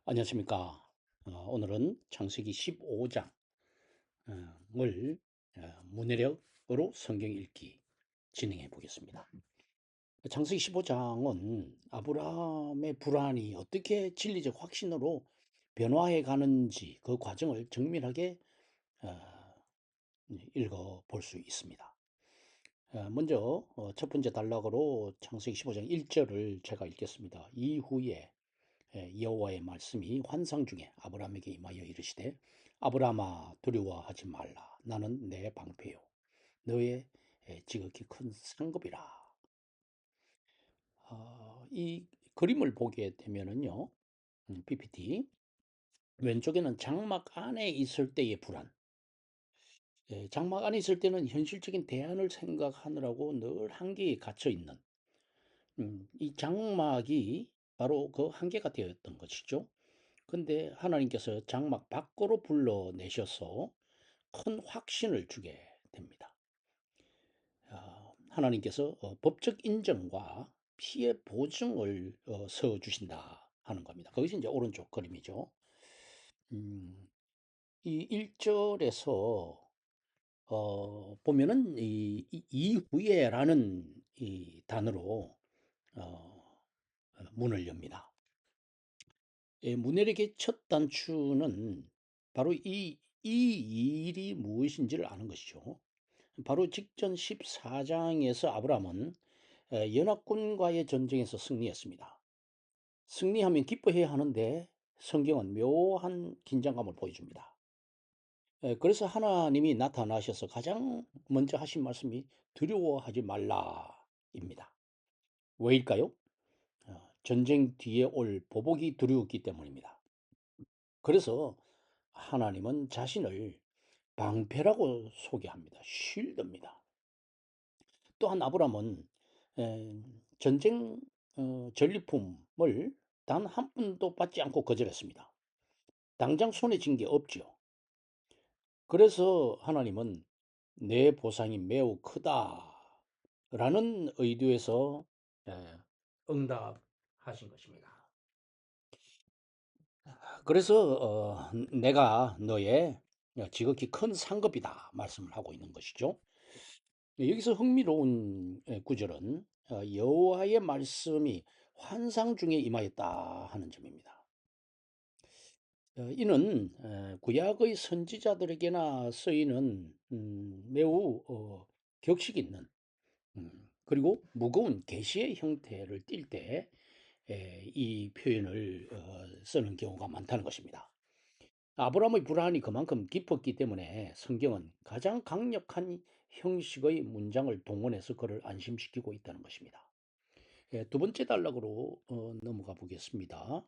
안녕하십니까. 오늘은 창세기 15장을 문해력으로 성경 읽기 진행해 보겠습니다. 창세기 15장은 아브라함의 불안이 어떻게 진리적 확신으로 변화해 가는지 그 과정을 정밀하게 어, 읽어 볼 수 있습니다. 먼저 첫 번째 단락으로 창세기 15장 1절을 제가 읽겠습니다. 이후에 여호와의 말씀이 환상 중에 아브라함에게 임하여 이르시되 아브라함아 두려워하지 말라. 나는 내 방패요 너의 지극히 큰 상급이라. 이 그림을 보게 되면은요, PPT 왼쪽에는 장막 안에 있을 때의 불안, 장막 안에 있을 때는 현실적인 대안을 생각하느라고 늘 한계에 갇혀 있는 이 장막이 바로 그 한계가 되었던 것이죠. 근데 하나님께서 장막 밖으로 불러내셔서 큰 확신을 주게 됩니다. 하나님께서 법적 인정과 피해 보증을 세워주신다 하는 겁니다. 거기서 이제 오른쪽 그림이죠. 음, 이 1절에서 보면은 이후에라는 이 단어로 어, 문을 엽니다. 문해력의 첫 단추는 바로 이 일이 무엇인지를 아는 것이죠. 바로 직전 14장에서 아브라함은 연합군과의 전쟁에서 승리했습니다. 승리하면 기뻐해야 하는데 성경은 묘한 긴장감을 보여줍니다. 그래서 하나님이 나타나셔서 가장 먼저 하신 말씀이 두려워하지 말라입니다. 왜일까요? 전쟁 뒤에 올 보복이 두려웠기 때문입니다. 그래서 하나님은 자신을 방패라고 소개합니다. 쉴드입니다. 또한 아브라함은 전쟁 전리품을 단 한 푼도 받지 않고 거절했습니다. 당장 손에 쥔 게 없죠. 그래서 하나님은 내 보상이 매우 크다라는 의도에서 응답하신 것입니다. 그래서 내가 너의 지극히 큰 상급이다 말씀을 하고 있는 것이죠. 여기서 흥미로운 구절은 여호와의 말씀이 환상 중에 임하였다 하는 점입니다. 이는 구약의 선지자들에게나 쓰이는 매우 격식 있는 그리고 무거운 계시의 형태를 띌 때 이 표현을 쓰는 경우가 많다는 것입니다. 아브라함의 불안이 그만큼 깊었기 때문에 성경은 가장 강력한 형식의 문장을 동원해서 그를 안심시키고 있다는 것입니다. 두 번째 단락으로 넘어가 보겠습니다.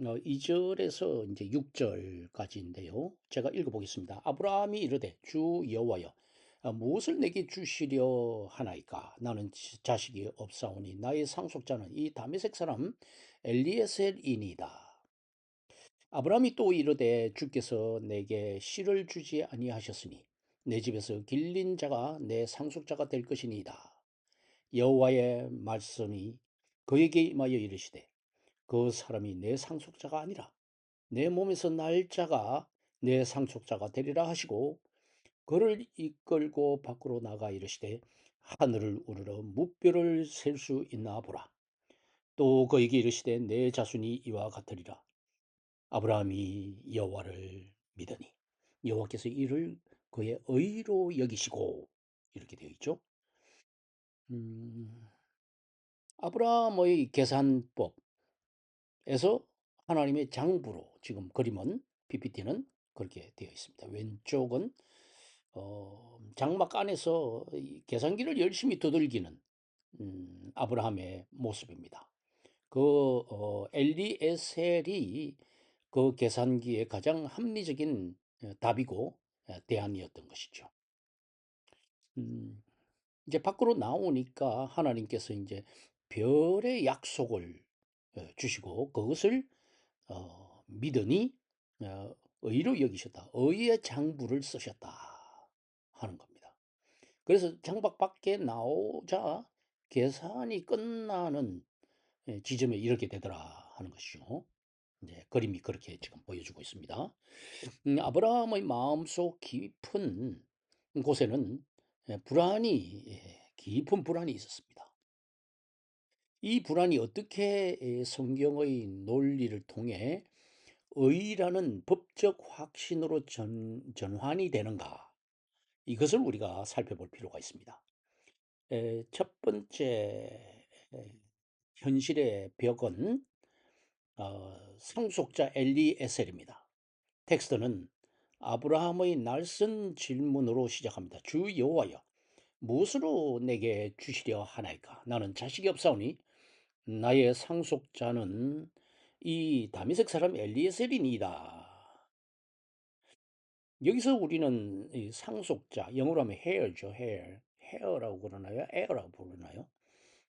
2절에서 이제 6절까지인데요. 제가 읽어보겠습니다. 아브라함이 이르되 주 여호와여 무엇을 내게 주시려 하나이까 나는 자식이 없사오니 나의 상속자는 이 다메섹 사람 엘리에셀이니이다. 아브라함이 또 이르되 주께서 내게 씨를 주지 아니하셨으니 내 집에서 길린 자가 내 상속자가 될 것이니이다. 여호와의 말씀이 그에게 임하여 이르시되 그 사람이 내 상속자가 아니라 내 몸에서 날 자가 내 상속자가 되리라 하시고 그를 이끌고 밖으로 나가 이르시되 하늘을 우러러 무뼈를 셀 수 있나 보라. 또 그에게 이르시되 내 자손이 이와 같으리라. 아브라함이 여호와를 믿으니 여호와께서 이를 그의 의로 여기시고 이렇게 되어 있죠. 음, 아브라함의 계산법에서 하나님의 장부로 지금 그림은 PPT는 그렇게 되어 있습니다. 왼쪽은 장막 안에서 계산기를 열심히 두들기는 아브라함의 모습입니다. 그 엘리에셀이 그 계산기의 가장 합리적인 답이고 대안이었던 것이죠. 음, 이제 밖으로 나오니까 하나님께서 이제 별의 약속을 주시고 그것을 믿으니 의로 여기셨다. 의의 장부를 쓰셨다 하는 겁니다. 그래서 장박 밖에 나오자 계산이 끝나는 지점에 이렇게 되더라 하는 것이죠. 이제 그림이 그렇게 지금 보여주고 있습니다. 아브라함의 마음속 깊은 곳에는 깊은 불안이 있었습니다. 이 불안이 어떻게 성경의 논리를 통해 의라는 법적 확신으로 전환이 되는가? 이것을 우리가 살펴볼 필요가 있습니다. 첫 번째 현실의 벽은 상속자 엘리에셀입니다. 텍스트는 아브라함의 날선 질문으로 시작합니다. 주 여호와여, 무엇으로 내게 주시려 하나이까? 나는 자식이 없사오니 나의 상속자는 이 다메섹 사람 엘리에셀이니이다. 여기서 우리는 이 상속자, 영어로 하면 heir죠, heir. heir라고 그러나요? heir라고 부르나요?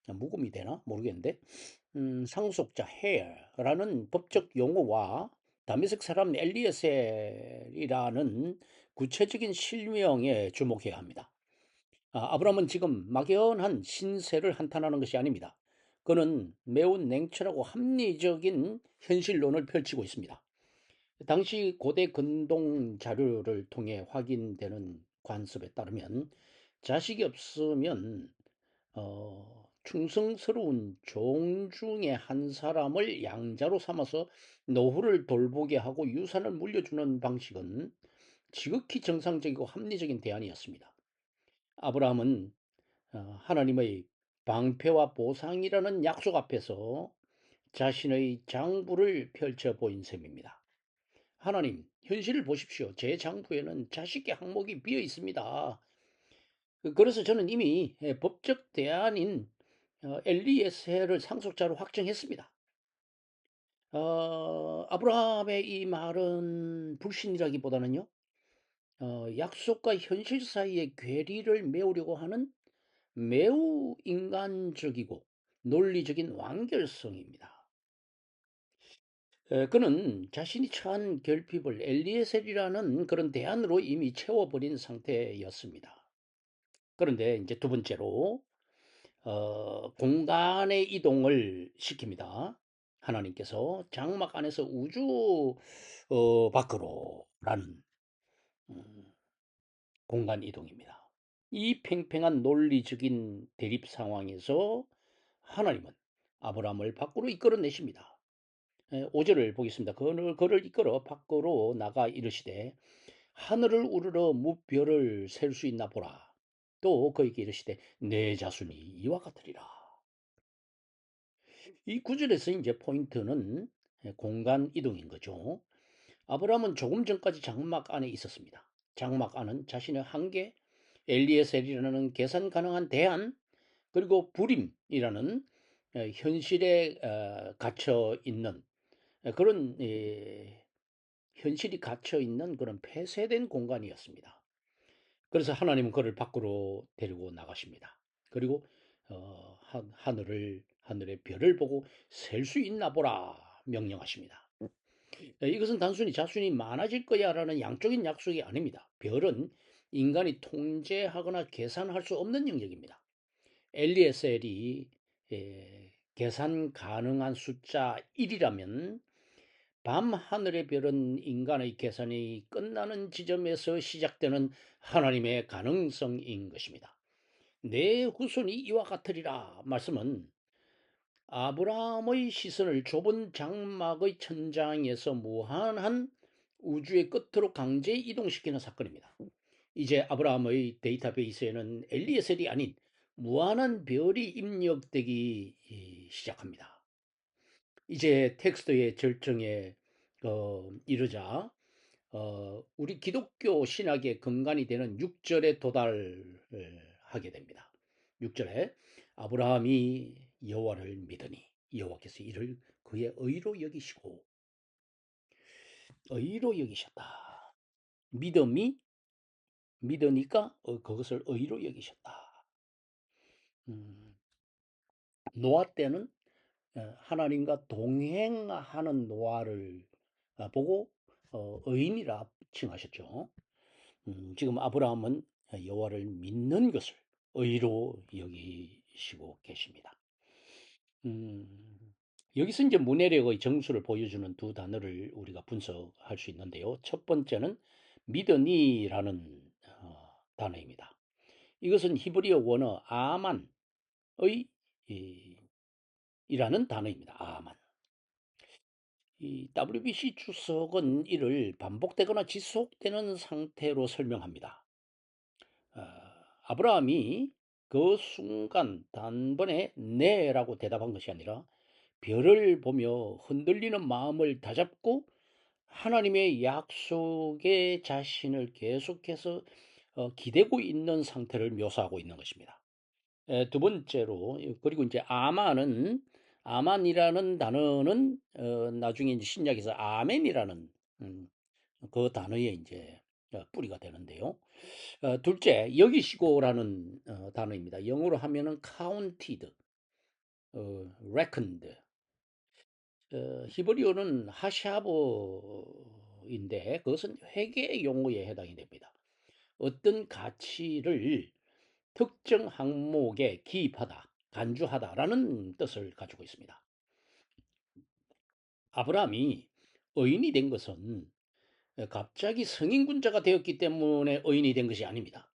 묵음이 되나? 모르겠는데, 상속자, heir라는 법적 용어와 다메섹 사람 엘리에셀이라는 구체적인 실명에 주목해야 합니다. 아브라함은 지금 막연한 신세를 한탄하는 것이 아닙니다. 그는 매우 냉철하고 합리적인 현실론을 펼치고 있습니다. 당시 고대 근동 자료를 통해 확인되는 관습에 따르면 자식이 없으면 충성스러운 종 중에 한 사람을 양자로 삼아서 노후를 돌보게 하고 유산을 물려주는 방식은 지극히 정상적이고 합리적인 대안이었습니다. 아브라함은 하나님의 방패와 보상이라는 약속 앞에서 자신의 장부를 펼쳐 보인 셈입니다. 하나님, 현실을 보십시오. 제 장부에는 자식의 항목이 비어 있습니다. 그래서 저는 이미 법적 대안인 엘리에셀을 상속자로 확정했습니다. 아브라함의 이 말은 불신이라기보다는요, 약속과 현실 사이의 괴리를 메우려고 하는 매우 인간적이고 논리적인 완결성입니다. 그는 자신이 처한 결핍을 엘리에셀이라는 그런 대안으로 이미 채워버린 상태였습니다. 그런데 이제 두 번째로 공간의 이동을 시킵니다. 하나님께서 장막 안에서 우주 밖으로라는 음, 공간 이동입니다. 이 팽팽한 논리적인 대립 상황에서 하나님은 아브라함을 밖으로 이끌어내십니다. 5절을 보겠습니다. 그를 이끌어 밖으로 나가 이르시되 하늘을 우러러 무별을 셀 수 있나 보라. 또 그에게 이르시되 내 자손이 이와 같으리라. 이 구절에서 이제 포인트는 공간 이동인 거죠. 아브라함은 조금 전까지 장막 안에 있었습니다. 장막 안은 자신의 한계, 엘리에셀이라는 계산 가능한 대안, 그리고 불임이라는 현실에 갇혀 있는 그런 현실이 갇혀 있는 그런 폐쇄된 공간이었습니다. 그래서 하나님은 그를 밖으로 데리고 나가십니다. 그리고 하늘의 별을 보고 셀 수 있나 보라 명령하십니다. 이것은 단순히 자손이 많아질 거야라는 양적인 약속이 아닙니다. 별은 인간이 통제하거나 계산할 수 없는 영역입니다. 엘리에셀이 계산 가능한 숫자 1이라면 밤 하늘의 별은 인간의 계산이 끝나는 지점에서 시작되는 하나님의 가능성인 것입니다. 내 후손이 이와 같으리라 말씀은 아브라함의 시선을 좁은 장막의 천장에서 무한한 우주의 끝으로 강제 이동시키는 사건입니다. 이제 아브라함의 데이터베이스에는 엘리에셀이 아닌 무한한 별이 입력되기 시작합니다. 이제 텍스트의 절정에 이르자 우리 기독교 신학의 근간이 되는 6절에 도달을 하게 됩니다. 6절에 아브라함이 여호와를 믿으니 여호와께서 이를 그의 의로 여기시고 의로 여기셨다. 믿음이 믿으니까 그것을 의로 여기셨다. 음, 노아 때는 하나님과 동행하는 노아를 보고 의인이라 칭하셨죠. 지금 아브라함은 여호와를 믿는 것을 의로 여기시고 계십니다. 음, 여기서 이제 문해력의 정수를 보여주는 두 단어를 우리가 분석할 수 있는데요. 첫 번째는 미드니라는 단어입니다. 이것은 히브리어 원어 아만의 이라는 단어입니다. 아만. 이 WBC 주석은 이를 반복되거나 지속되는 상태로 설명합니다. 아브라함이 그 순간 단번에 네라고 대답한 것이 아니라 별을 보며 흔들리는 마음을 다잡고 하나님의 약속에 자신을 계속해서 기대고 있는 상태를 묘사하고 있는 것입니다. 두 번째로, 그리고 이제 아만이라는 단어는 나중에 이제 신약에서 아멘이라는 음, 그 단어의 이제 뿌리가 되는데요. 둘째, 여기시고라는 단어입니다. 영어로 하면은 counted, reckoned. 히브리어는 하샤브인데 그것은 회계 용어에 해당이 됩니다. 어떤 가치를 특정 항목에 기입하다, 간주하다라는 뜻을 가지고 있습니다. 아브라함이 의인이 된 것은 갑자기 성인군자가 되었기 때문에 의인이 된 것이 아닙니다.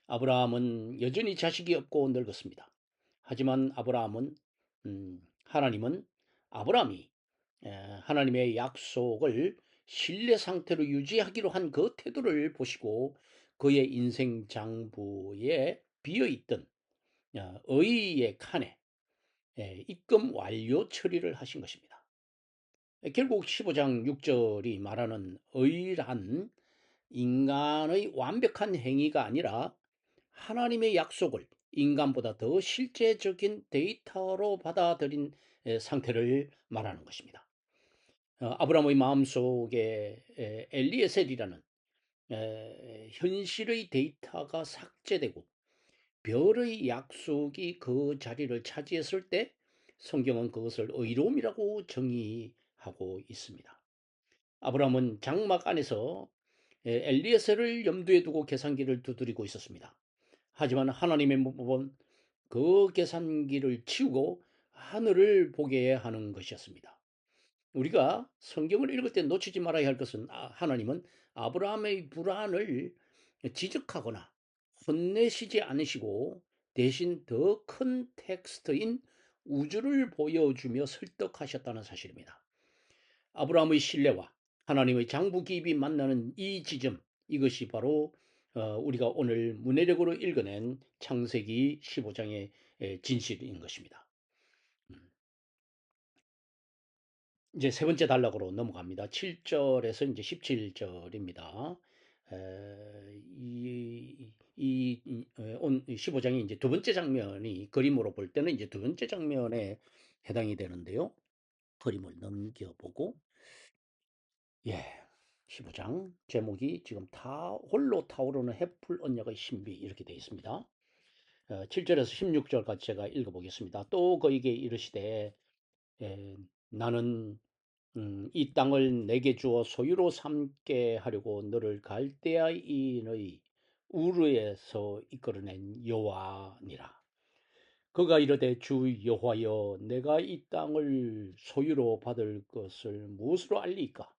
아브라함은 여전히 자식이 없고 늙었습니다. 하지만 하나님은 아브라함이 하나님의 약속을 신뢰 상태로 유지하기로 한 그 태도를 보시고 그의 인생 장부에 비어있던 의의 칸에 입금 완료 처리를 하신 것입니다. 결국 15장 6절이 말하는 의란 인간의 완벽한 행위가 아니라 하나님의 약속을 인간보다 더 실제적인 데이터로 받아들인 상태를 말하는 것입니다. 아브라함의 마음속에 엘리에셀이라는 현실의 데이터가 삭제되고 별의 약속이 그 자리를 차지했을 때 성경은 그것을 의로움이라고 정의하고 있습니다. 아브라함은 장막 안에서 엘리에셀을 염두에 두고 계산기를 두드리고 있었습니다. 하지만 하나님의 법은 그 계산기를 치우고 하늘을 보게 하는 것이었습니다. 우리가 성경을 읽을 때 놓치지 말아야 할 것은 하나님은 아브라함의 불안을 지적하거나 혼내시지 않으시고 대신 더 큰 텍스트인 우주를 보여주며 설득하셨다는 사실입니다. 아브라함의 신뢰와 하나님의 장부 기입이 만나는 이 지점, 이것이 바로 우리가 오늘 문해력으로 읽어낸 창세기 15장의 진실인 것입니다. 이제 세 번째 단락으로 넘어갑니다. 7절에서 이제 17절입니다. 온 15장이 이제 두 번째 장면이 그림으로 볼 때는 이제 두 번째 장면에 해당이 되는데요. 그림을 넘겨보고, 예, 15장 제목이 지금 홀로 타오르는 해풀 언약의 신비 이렇게 되어 있습니다. 7절에서 16절까지 제가 읽어보겠습니다. 또 그에게 이르시되 나는 이 땅을 내게 주어 소유로 삼게 하려고 너를 갈대아인의 우르에서 이끌어낸 여호와니라. 그가 이르되 주 여호와여 내가 이 땅을 소유로 받을 것을 무엇으로 알리까?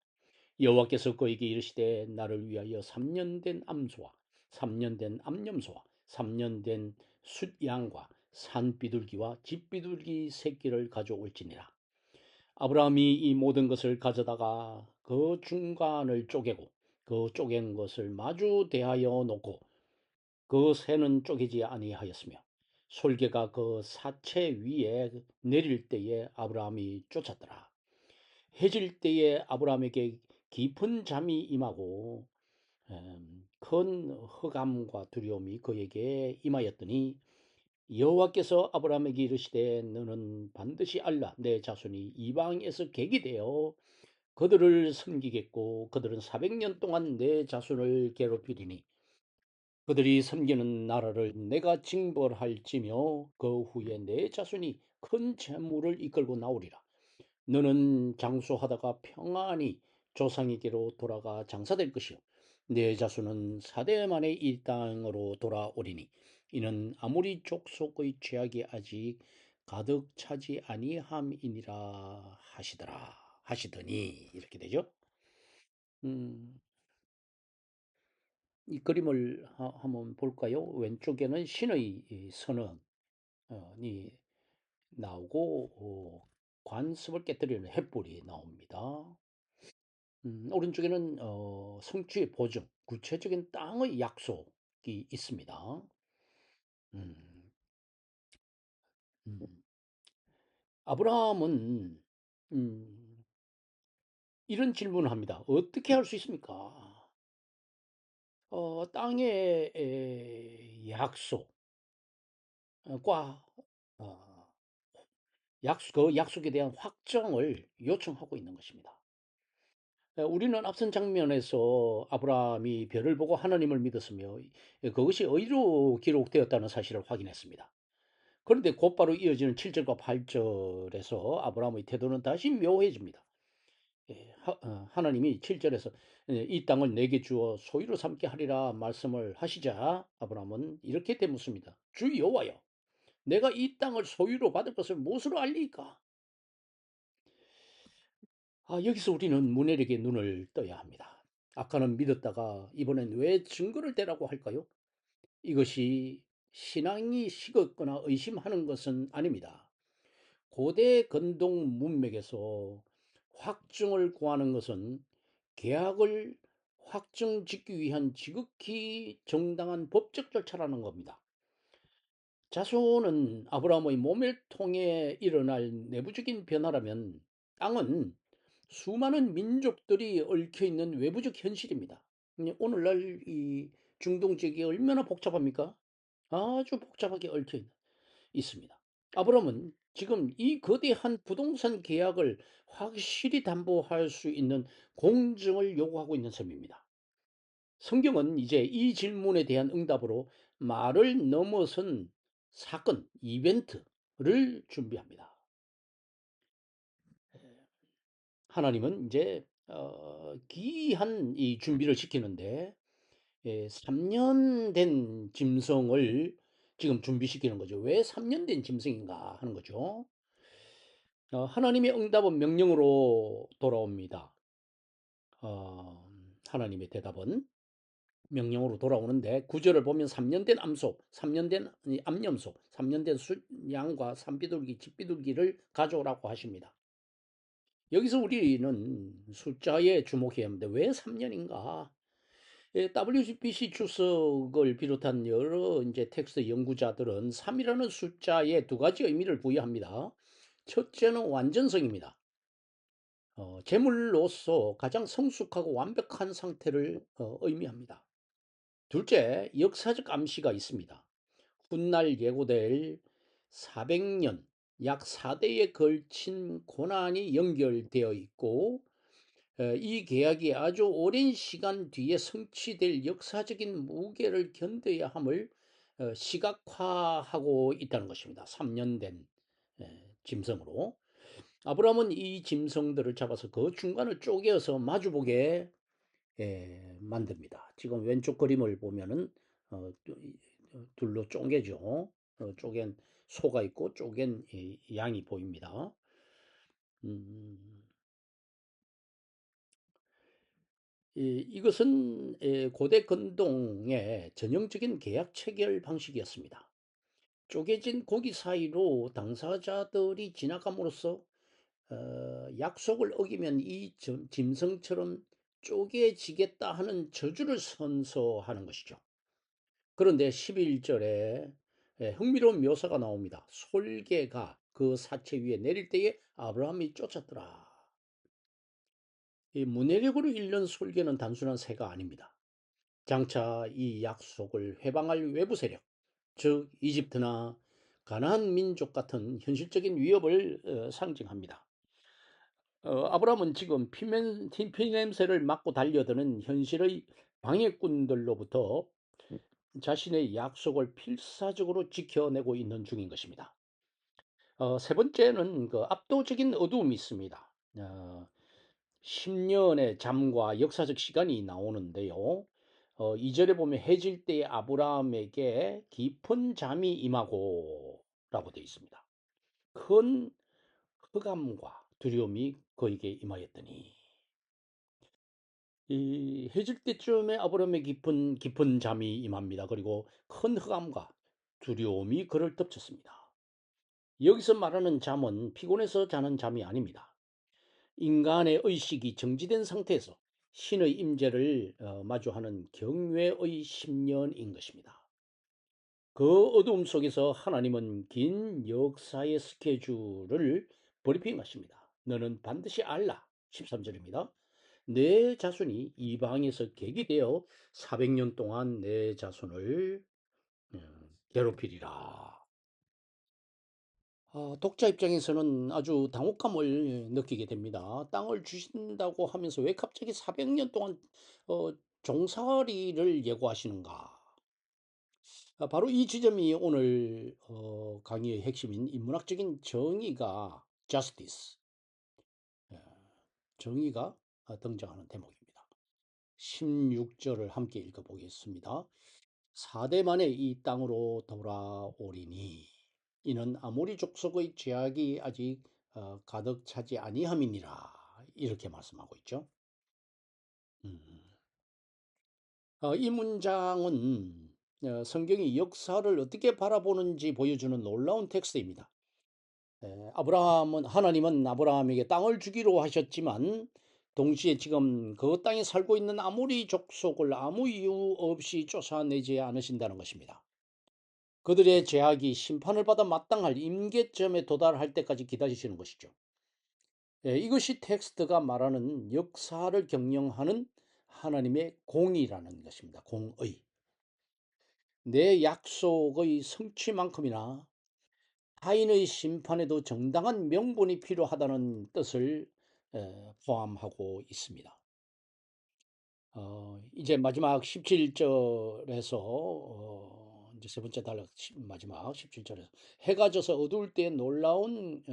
여호와께서 그에게 이르시되 나를 위하여 3년 된 암소와 3년 된 암염소와 3년 된 숫양과 산비둘기와 집비둘기 새끼를 가져올지니라. 아브라함이 이 모든 것을 가져다가 그 중간을 쪼개고 그 쪼갠 것을 마주 대하여 놓고 그 새는 쪼개지 아니하였으며 솔개가 그 사체 위에 내릴 때에 아브라함이 쫓았더라. 해질 때에 아브라함에게 깊은 잠이 임하고 큰 흑암과 두려움이 그에게 임하였더니 여호와께서 아브라함에게 이르시되 너는 반드시 알라 내 자손이 이방에서 객이 되어 그들을 섬기겠고 그들은 400년 동안 내 자손을 괴롭히리니 그들이 섬기는 나라를 내가 징벌할지며 그 후에 내 자손이 큰 재물을 이끌고 나오리라. 너는 장수하다가 평안히 조상에게로 돌아가 장사될 것이요 내 자손은 사대 만에 이 땅으로 돌아오리니 이는 아무리 족속의 죄악이 아직 가득 차지 아니함이니라 하시더니 이렇게 되죠. 음, 이 그림을 한번 볼까요? 왼쪽에는 신의 이 선언이 나오고 관습을 깨뜨리는 횃불이 나옵니다. 오른쪽에는 성취의 보증, 구체적인 땅의 약속이 있습니다. 음, 음. 아브라함은 음, 이런 질문을 합니다. 어떻게 할 수 있습니까? 땅의 약속과 어, 그 약속에 대한 확정을 요청하고 있는 것입니다. 우리는 앞선 장면에서 아브라함이 별을 보고 하나님을 믿었으며 그것이 의로 기록되었다는 사실을 확인했습니다. 그런데 곧바로 이어지는 7절과 8절에서 아브라함의 태도는 다시 묘해집니다. 하나님이 7절에서 이 땅을 내게 주어 소유로 삼게 하리라 말씀을 하시자 아브라함은 이렇게 되묻습니다. 주 여호와여, 내가 이 땅을 소유로 받을 것을 무엇으로 알리까? 여기서 우리는 문해력의 눈을 떠야 합니다. 아까는 믿었다가 이번엔 왜 증거를 대라고 할까요? 이것이 신앙이 식었거나 의심하는 것은 아닙니다. 고대 건동 문맥에서 확증을 구하는 것은 계약을 확정짓기 위한 지극히 정당한 법적 절차라는 겁니다. 자손은 아브라함의 몸을 통해 일어날 내부적인 변화라면 땅은 수많은 민족들이 얽혀 있는 외부적 현실입니다. 오늘날 이 중동 지역이 얼마나 복잡합니까? 아주 복잡하게 얽혀 있습니다. 아브라함은 지금 이 거대한 부동산 계약을 확실히 담보할 수 있는 공증을 요구하고 있는 셈입니다. 성경은 이제 이 질문에 대한 응답으로 말을 넘어선 사건, 이벤트를 준비합니다. 하나님은 이제 기이한 이 준비를 시키는데 3년 된 짐승을 지금 준비시키는 거죠. 왜 3년 된 짐승인가 하는 거죠. 하나님의 응답은 명령으로 돌아옵니다. 하나님의 대답은 명령으로 돌아오는데 구절을 보면 3년 된 암소, 3년 된 암염소, 3년 된 양과 산비둘기, 집비둘기를 가져오라고 하십니다. 여기서 우리는 숫자에 주목해야 합니다. 왜 3년인가? WBC 주석을 비롯한 여러 이제 텍스트 연구자들은 3이라는 숫자에 두 가지 의미를 부여합니다. 첫째는 완전성입니다. 제물로서 가장 성숙하고 완벽한 상태를 의미합니다. 둘째, 역사적 암시가 있습니다. 훗날 예고될 400년, 약 4대에 걸친 고난이 연결되어 있고 이 계약이 아주 오랜 시간 뒤에 성취될 역사적인 무게를 견뎌야 함을 시각화하고 있다는 것입니다. 3년 된 짐승으로. 아브라함은 이 짐승들을 잡아서 그 중간을 쪼개어서 마주보게 만듭니다. 지금 왼쪽 그림을 보면은 둘로 쪼개죠. 쪼갠 소가 있고 쪼갠 양이 보입니다. 음, 이것은 고대 건동의 전형적인 계약 체결 방식이었습니다. 쪼개진 고기 사이로 당사자들이 지나감으로써 약속을 어기면 이 짐승처럼 쪼개지겠다 하는 저주를 선서하는 것이죠. 그런데 11절에 흥미로운 묘사가 나옵니다. 솔개가 그 사체 위에 내릴 때에 아브라함이 쫓았더라. 이 문해력으로 읽는 솔개는 단순한 새가 아닙니다. 장차 이 약속을 회방할 외부 세력, 즉 이집트나 가나안 민족 같은 현실적인 위협을 상징합니다. 아브라함은 지금 피냄새를 맡고 달려드는 현실의 방해꾼들로부터 자신의 약속을 필사적으로 지켜내고 있는 중인 것입니다. 세 번째는 그 압도적인 어두움이 있습니다. 10년의 잠과 역사적 시간이 나오는데요. 2절에 보면 해질 때에 아브라함에게 깊은 잠이 임하고 라고 되어 있습니다. 큰 흑암과 두려움이 그에게 임하였더니 이 해질 때쯤에 아브라함의 깊은 잠이 임합니다. 그리고 큰 흑암과 두려움이 그를 덮쳤습니다. 여기서 말하는 잠은 피곤해서 자는 잠이 아닙니다. 인간의 의식이 정지된 상태에서 신의 임재를 마주하는 경외의 심년인 것입니다. 그 어두움 속에서 하나님은 긴 역사의 스케줄을 브리핑하십니다. 너는 반드시 알라. 13절입니다. 내 자손이 이방에서 객이되어 400년 동안 내 자손을 괴롭히리라. 독자 입장에서는 아주 당혹감을 느끼게 됩니다. 땅을 주신다고 하면서 왜 갑자기 400년 동안 어, 종살이를 예고하시는가? 바로 이 지점이 오늘 강의의 핵심인 인문학적인 정의가 justice, 예, 정의가 등장하는 대목입니다. 16절을 함께 읽어보겠습니다. 4대 만에 이 땅으로 돌아오리니 이는 아모리 족속의 죄악이 아직 가득 차지 아니함이니라 이렇게 말씀하고 있죠. 음. 이 문장은 성경이 역사를 어떻게 바라보는지 보여주는 놀라운 텍스트입니다. 하나님은 아브라함에게 땅을 주기로 하셨지만 동시에 지금 그 땅에 살고 있는 아모리 족속을 아무 이유 없이 쫓아내지 않으신다는 것입니다. 그들의 죄악이 심판을 받아 마땅할 임계점에 도달할 때까지 기다리시는 것이죠. 이것이 텍스트가 말하는 역사를 경영하는 하나님의 공의라는 것입니다. 공의. 내 약속의 성취만큼이나 타인의 심판에도 정당한 명분이 필요하다는 뜻을 포함하고 있습니다. 이제 마지막 17절에서 이제 세 번째 단락 마지막 17절에서 해가 져서 어두울 때 놀라운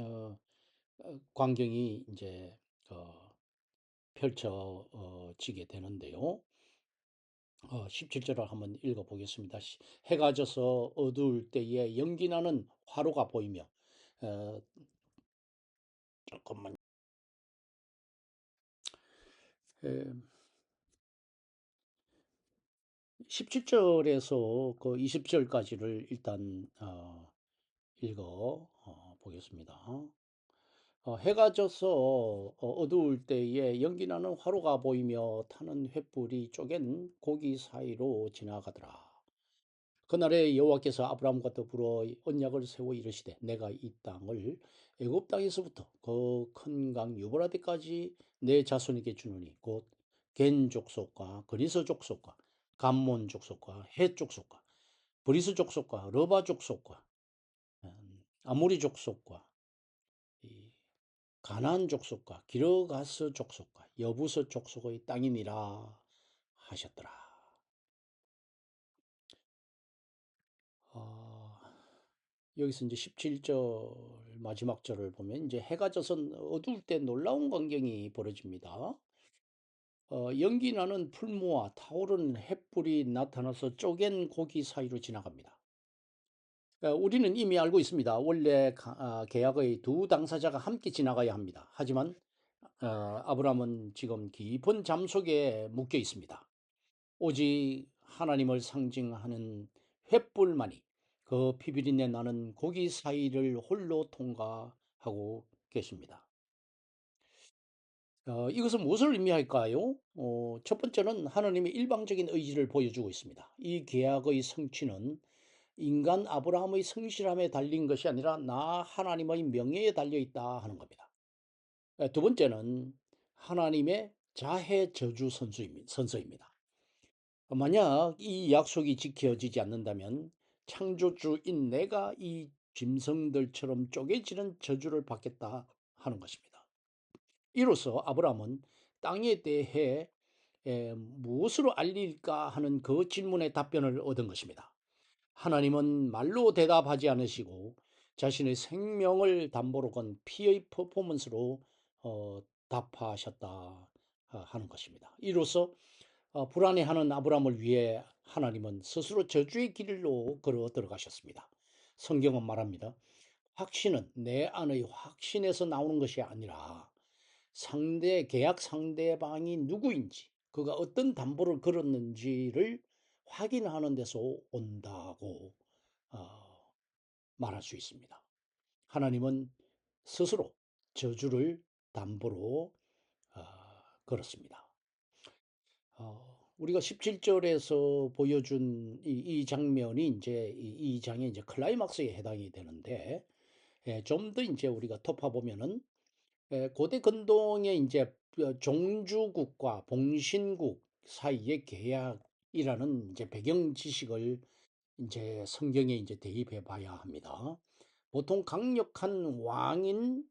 광경이 이제 펼쳐지게 되는데요. 17절을 한번 읽어보겠습니다. 해가 져서 어두울 때에 연기나는 화로가 보이며 어, 조금만 17절에서 그 20절까지를 일단 읽어 보겠습니다. 해가 져서 어두울 때에 연기나는 화로가 보이며 타는 횃불이 쪼갠 고기 사이로 지나가더라. 그날에 여호와께서 아브라함과 더불어 언약을 세워 이르시되 내가 이 땅을 애굽 땅에서부터 그 큰 강 유브라데까지 내 자손에게 주노니 곧 겐 족속과 그리스 족속과 감몬 족속과 헷 족속과 브리스 족속과 러바 족속과 아모리 족속과 이 가나안 족속과 기르가스 족속과 여부스 족속의 땅이니라 하셨더라. 어, 여기서 이제 17절 마지막 절을 보면 이제 해가 져서 어두울 때 놀라운 광경이 벌어집니다. 연기 나는 풀무와 타오르는 횃불이 나타나서 쪼갠 고기 사이로 지나갑니다. 우리는 이미 알고 있습니다. 원래 계약의 두 당사자가 함께 지나가야 합니다. 하지만 아브라함은 지금 깊은 잠 속에 묶여 있습니다. 오직 하나님을 상징하는 횃불만이 그 피비린내 나는 고기 사이를 홀로 통과하고 계십니다. 이것은 무엇을 의미할까요? 첫 번째는 하나님의 일방적인 의지를 보여주고 있습니다. 이 계약의 성취는 인간 아브라함의 성실함에 달린 것이 아니라 나 하나님의 명예에 달려 있다 하는 겁니다. 두 번째는 하나님의 자해 저주 선서입니다. 만약 이 약속이 지켜지지 않는다면 창조주인 내가 이 짐승들처럼 쪼개지는 저주를 받겠다 하는 것입니다. 이로써 아브라함은 땅에 대해 무엇으로 알릴까 하는 그 질문의 답변을 얻은 것입니다. 하나님은 말로 대답하지 않으시고 자신의 생명을 담보로 건 피의 퍼포먼스로 답하셨다 하는 것입니다. 이로써 불안해하는 아브라함을 위해 하나님은 스스로 저주의 길로 걸어 들어가셨습니다. 성경은 말합니다. 확신은 내 안의 확신에서 나오는 것이 아니라 계약 상대방이 누구인지, 그가 어떤 담보를 걸었는지를 확인하는 데서 온다고 어, 말할 수 있습니다. 하나님은 스스로 저주를 담보로 어, 걸었습니다. 우리가 17절에서 보여준 이 장면이 이제 이 장의 이제 클라이막스에 해당이 되는데, 좀 더 이제 우리가 덮어 보면은 고대 근동의 이제 종주국과 봉신국 사이의 계약이라는 이제 배경 지식을 이제 성경에 이제 대입해 봐야 합니다. 보통 강력한 왕인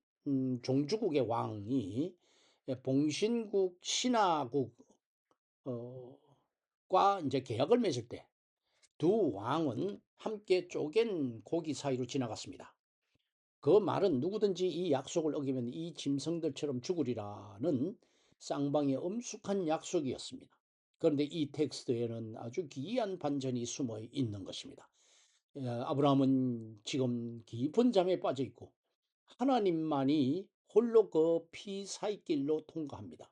종주국의 왕이 봉신국 신하국 과 이제 계약을 맺을 때 두 왕은 함께 쪼갠 고기 사이로 지나갔습니다. 그 말은 누구든지 이 약속을 어기면 이 짐승들처럼 죽으리라는 쌍방의 엄숙한 약속이었습니다. 그런데 이 텍스트에는 아주 기이한 반전이 숨어 있는 것입니다. 아브라함은 지금 깊은 잠에 빠져 있고 하나님만이 홀로 그 피사이길로 통과합니다.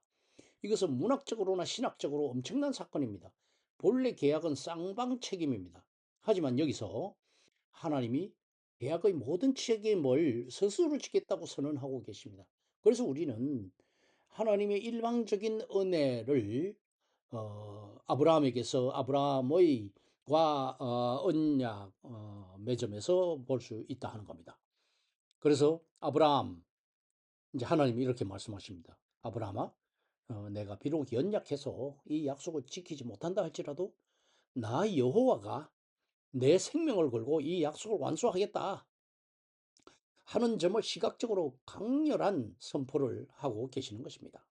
이것은 문학적으로나 신학적으로 엄청난 사건입니다. 본래 계약은 쌍방 책임입니다. 하지만 여기서 하나님이 계약의 모든 책임을 스스로 지겠다고 선언하고 계십니다. 그래서 우리는 하나님의 일방적인 은혜를 아브라함에게서 아브라함의 과 언약 매점에서 볼 수 있다 하는 겁니다. 그래서 아브라함, 이제 하나님이 이렇게 말씀하십니다. 아브라함아, 내가 비록 연약해서 이 약속을 지키지 못한다 할지라도 나 여호와가 내 생명을 걸고 이 약속을 완수하겠다 하는 점을 시각적으로 강렬한 선포를 하고 계시는 것입니다.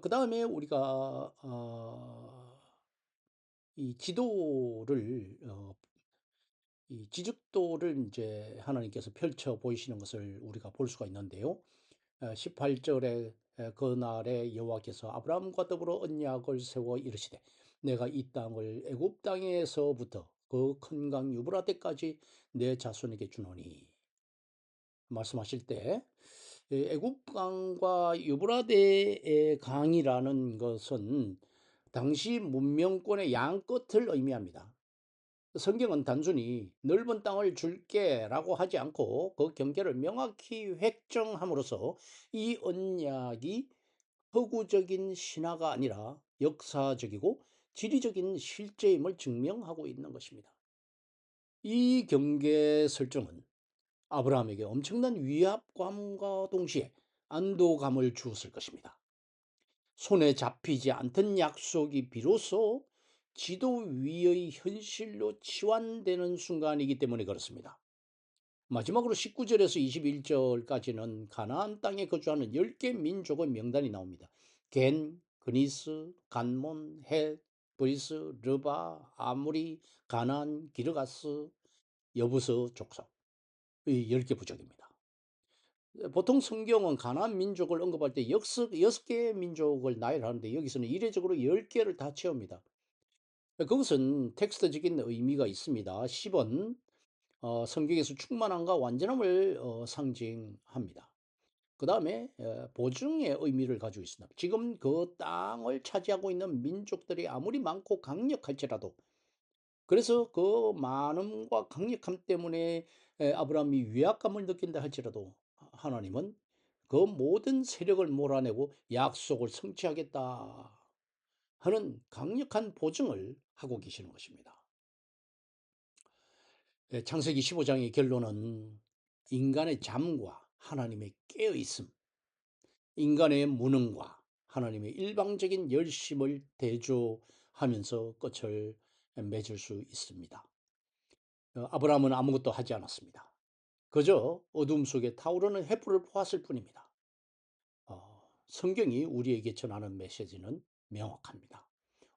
그 다음에 우리가 이 지도를 이 지적도를 이제 하나님께서 펼쳐 보이시는 것을 우리가 볼 수가 있는데요. 18절에 그날에 여호와께서 아브라함과 더불어 언약을 세워 이르시되 내가 이 땅을 애굽 땅에서부터 그 큰 강 유브라데까지 내 자손에게 주노니 말씀하실 때 애굽 강과 유브라데의 강이라는 것은 당시 문명권의 양 끝을 의미합니다. 성경은 단순히 넓은 땅을 줄게라고 하지 않고 그 경계를 명확히 획정함으로써 이 언약이 허구적인 신화가 아니라 역사적이고 지리적인 실제임을 증명하고 있는 것입니다. 이 경계 설정은 아브라함에게 엄청난 위압감과 동시에 안도감을 주었을 것입니다. 손에 잡히지 않던 약속이 비로소 지도 위의 현실로 치환되는 순간이기 때문에 그렇습니다. 마지막으로 19절에서 21절까지는 가나안 땅에 거주하는 10개 민족의 명단이 나옵니다. 겐, 그니스, 간몬, 헷, 브리스, 르바, 아무리, 가나안, 기르가스, 여부스 족속 이 10개 부족입니다. 보통 성경은 가나안 민족을 언급할 때 6개의 민족을 나열하는데 여기서는 이례적으로 10개를 다 채웁니다. 그것은 텍스트적인 의미가 있습니다. 10은 성경에서 충만함과 완전함을 상징합니다. 그 다음에 보증의 의미를 가지고 있습니다. 지금 그 땅을 차지하고 있는 민족들이 아무리 많고 강력할지라도 그래서 그 많음과 강력함 때문에 아브라함이 위압감을 느낀다 할지라도 하나님은 그 모든 세력을 몰아내고 약속을 성취하겠다 하는 강력한 보증을 하고 계시는 것입니다. 창세기 15장의 결론은 인간의 잠과 하나님의 깨어있음, 인간의 무능과 하나님의 일방적인 열심을 대조하면서 끝을 맺을 수 있습니다. 아브라함은 아무것도 하지 않았습니다. 그저 어둠 속에 타오르는 횃불을 보았을 뿐입니다. 성경이 우리에게 전하는 메시지는 명확합니다.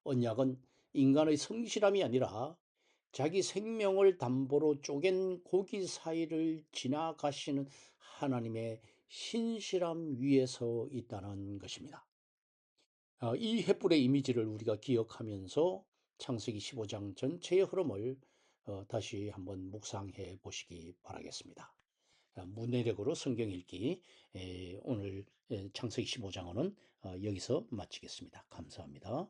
언약은 인간의 성실함이 아니라 자기 생명을 담보로 쪼갠 고기 사이를 지나가시는 하나님의 신실함 위에서 있다는 것입니다. 이 횃불의 이미지를 우리가 기억하면서 창세기 15장 전체의 흐름을 다시 한번 묵상해 보시기 바라겠습니다. 문해력으로 성경 읽기 오늘 창세기 15장은 여기서 마치겠습니다. 감사합니다.